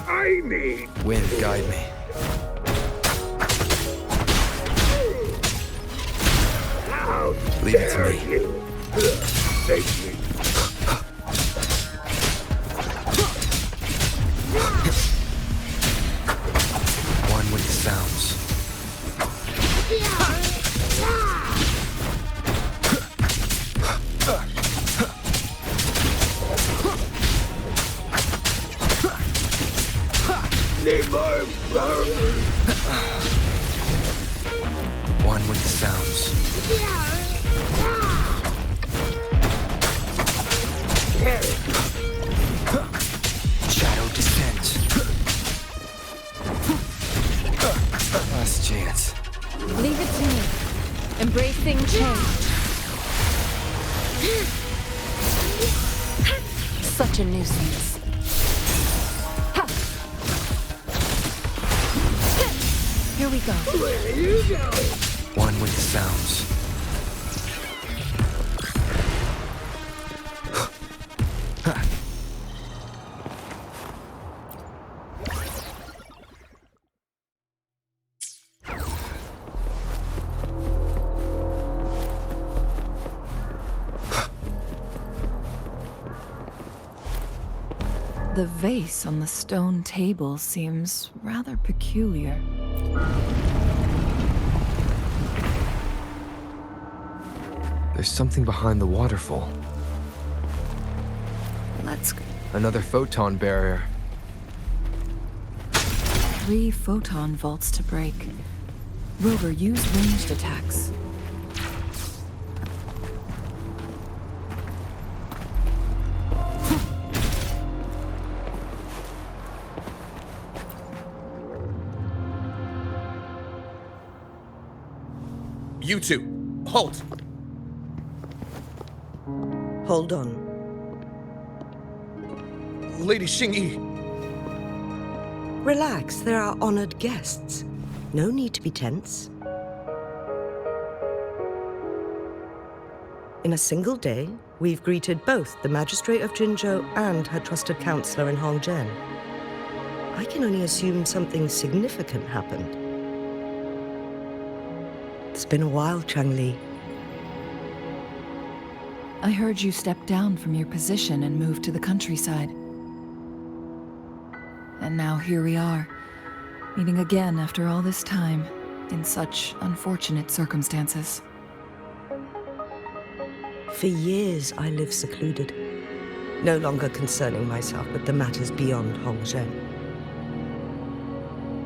I need. Wind, guide me. Leave it to me. Take me. One with the sounds. Need more power. One with the sounds. Shadow descends. Last chance. Leave it to me. Embracing change. Such a nuisance. Ha! Here we go. Where you go? One with the sounds. The vase on the stone table seems rather peculiar. There's something behind the waterfall. Let's... Another photon barrier. 3 photon vaults to break. Rover, use ranged attacks. You two, halt! Hold on. Lady Xingyi. Relax, they're our honored guests. No need to be tense. In a single day, we've greeted both the Magistrate of Jinzhou and her trusted counselor in Hongzhen. I can only assume something significant happened. It's been a while, Changli. I heard you stepped down from your position and moved to the countryside. And now here we are, meeting again after all this time, in such unfortunate circumstances. For years, I lived secluded, no longer concerning myself with the matters beyond Hongzhen.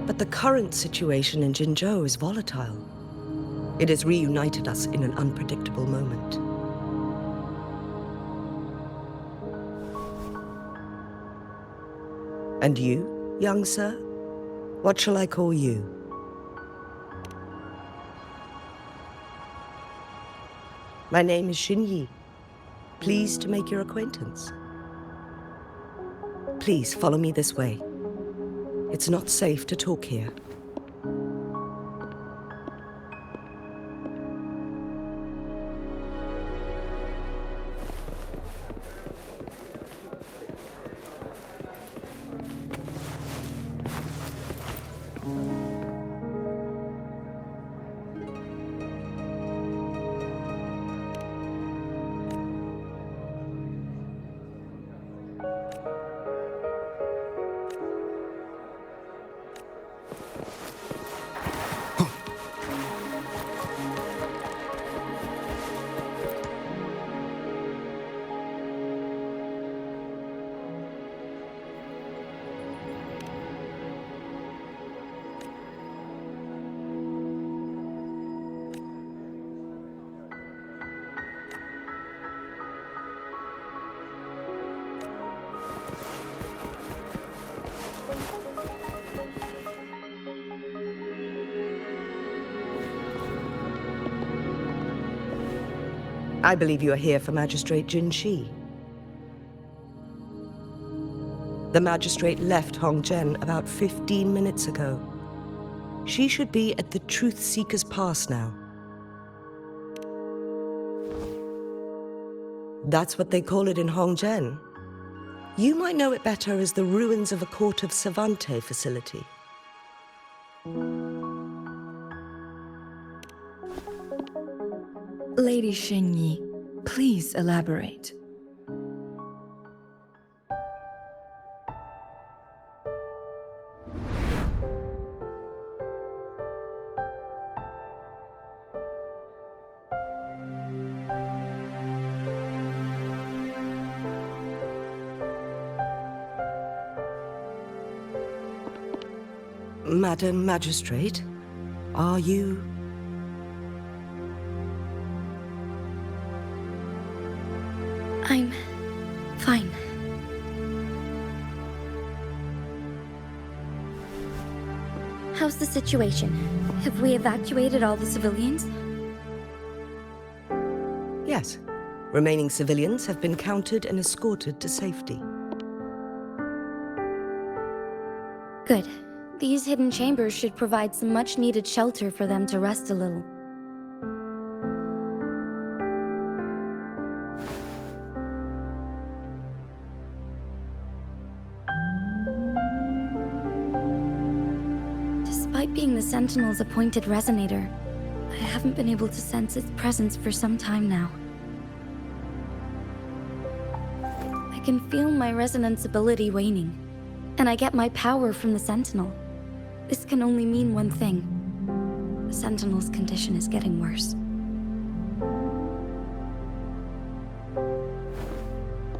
But the current situation in Jinzhou is volatile. It has reunited us in an unpredictable moment. And you, young sir? What shall I call you? My name is Xinyi. Pleased to make your acquaintance. Please follow me this way. It's not safe to talk here. I believe you are here for Magistrate Jin Shi. The Magistrate left Hongzhen about 15 minutes ago. She should be at the Truth Seeker's Pass now. That's what they call it in Hongzhen. You might know it better as the ruins of a court of Savante facility. Lady Xingyi, please elaborate. Madam Magistrate, are you... I'm fine. How's the situation? Have we evacuated all the civilians? Yes. Remaining civilians have been counted and escorted to safety. Good. These hidden chambers should provide some much-needed shelter for them to rest a little. Despite being the Sentinel's appointed resonator, I haven't been able to sense its presence for some time now. I can feel my resonance ability waning, and I get my power from the Sentinel. This can only mean one thing. The Sentinel's condition is getting worse.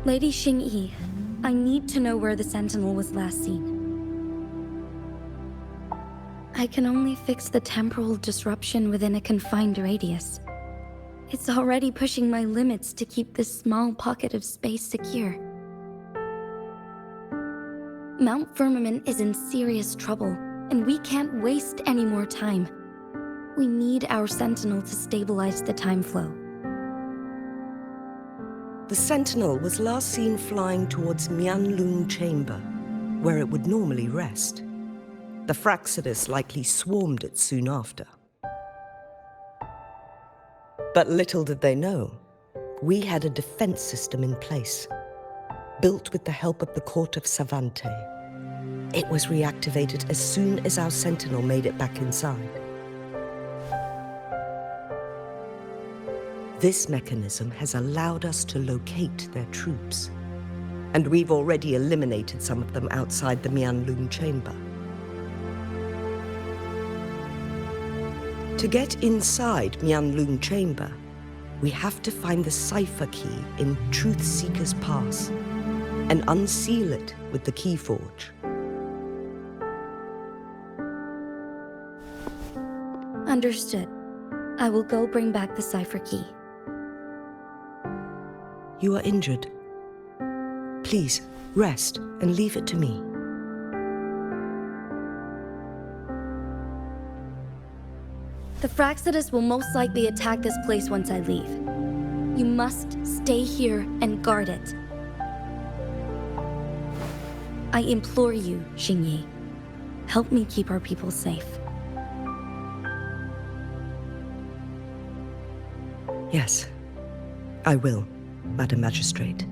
Lady Xingyi, I need to know where the Sentinel was last seen. I can only fix the temporal disruption within a confined radius. It's already pushing my limits to keep this small pocket of space secure. Mount Firmament is in serious trouble, and we can't waste any more time. We need our Sentinel to stabilize the time flow. The Sentinel was last seen flying towards Mianlun Chamber, where it would normally rest. The Fraxidus likely swarmed it soon after. But little did they know, we had a defense system in place, built with the help of the Court of Savante. It was reactivated as soon as our Sentinel made it back inside. This mechanism has allowed us to locate their troops, and we've already eliminated some of them outside the Mianlun Chamber. To get inside Mianlun Chamber, we have to find the cipher key in Truth Seeker's Pass and unseal it with the Keyforge. Understood. I will go bring back the cipher key. You are injured. Please, rest and leave it to me. The Fraxidus will most likely attack this place once I leave. You must stay here and guard it. I implore you, Xingyi. Help me keep our people safe. Yes, I will, Madam Magistrate.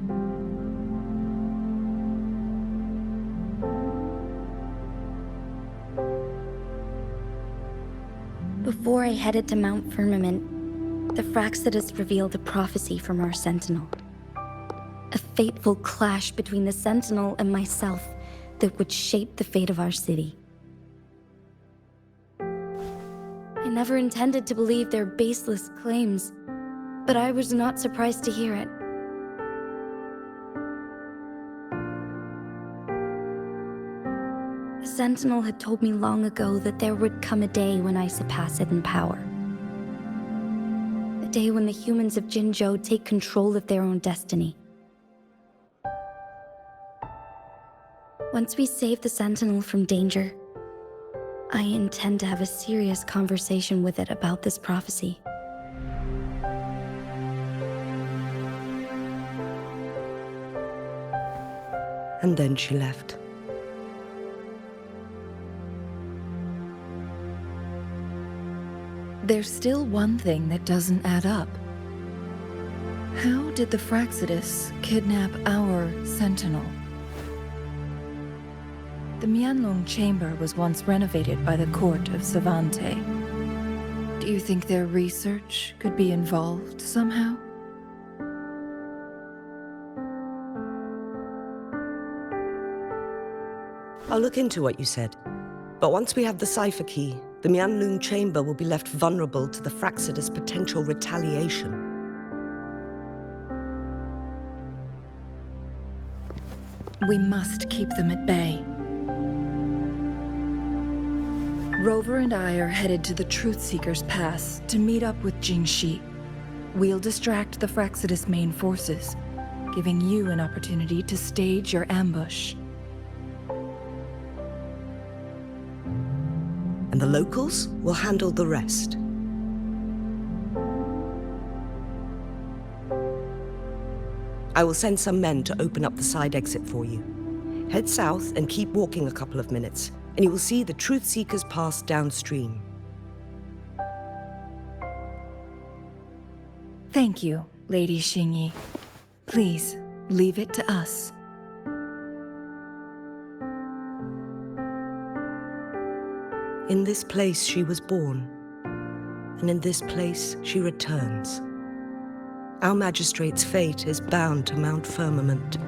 Before I headed to Mount Firmament, the Fraxidus revealed a prophecy from our Sentinel. A fateful clash between the Sentinel and myself that would shape the fate of our city. I never intended to believe their baseless claims, but I was not surprised to hear it. The Sentinel had told me long ago that there would come a day when I surpass it in power. A day when the humans of Jinzhou take control of their own destiny. Once we save the Sentinel from danger, I intend to have a serious conversation with it about this prophecy. And then she left. There's still one thing that doesn't add up. How did the Fraxidus kidnap our sentinel? The Mianlong chamber was once renovated by the court of Savante. Do you think their research could be involved somehow? I'll look into what you said. But once we have the cipher key, the Mianlong chamber will be left vulnerable to the Fraxidus' potential retaliation. We must keep them at bay. Rover and I are headed to the Truth Seeker's Pass to meet up with Jingxi. We'll distract the Fraxidus' main forces, giving you an opportunity to stage your ambush. And the locals will handle the rest. I will send some men to open up the side exit for you. Head south and keep walking a couple of minutes, and you will see the Truth Seekers Pass downstream. Thank you, Lady Xingyi. Please, leave it to us. In this place she was born, and in this place she returns. Our magistrate's fate is bound to Mount Firmament.